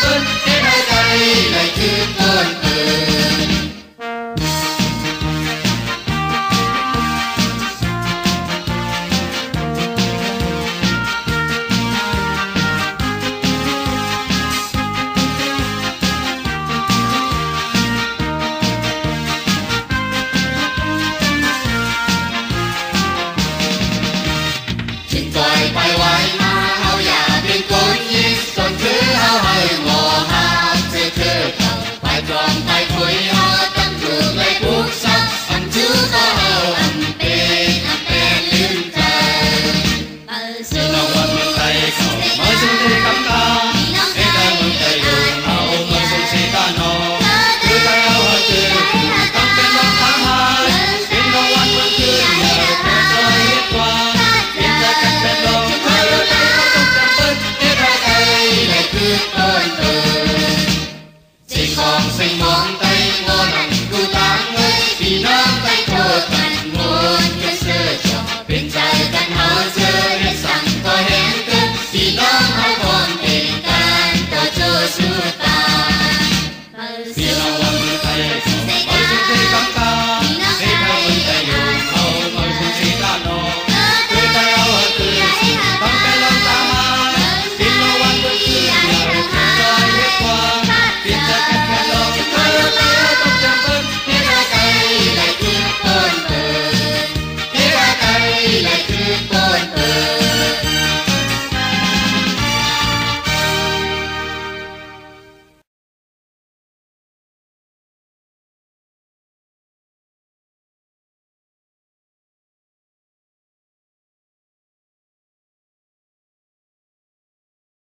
bên cái nơi đây lại chưa quên từ. Quay quay mà hao già bên cối nhiên còn cứ hao hơi mò ha thế thế phải tròn phải quay ha tăng cường lấy cuộc sống anh chú có hao anh bè liên trời xin ông anh mừng thầy cầu mới xin thầy cảm ca để ta mừng thầy đường hậu mừng xuân si ta nô cứ tay hao hơi từ tăng bên đông tháng hai xin ông anh mừng cười nhờ thế trời hết qua xin ta cách bên đông quyết ơn từ chỉ còn sinh mong ta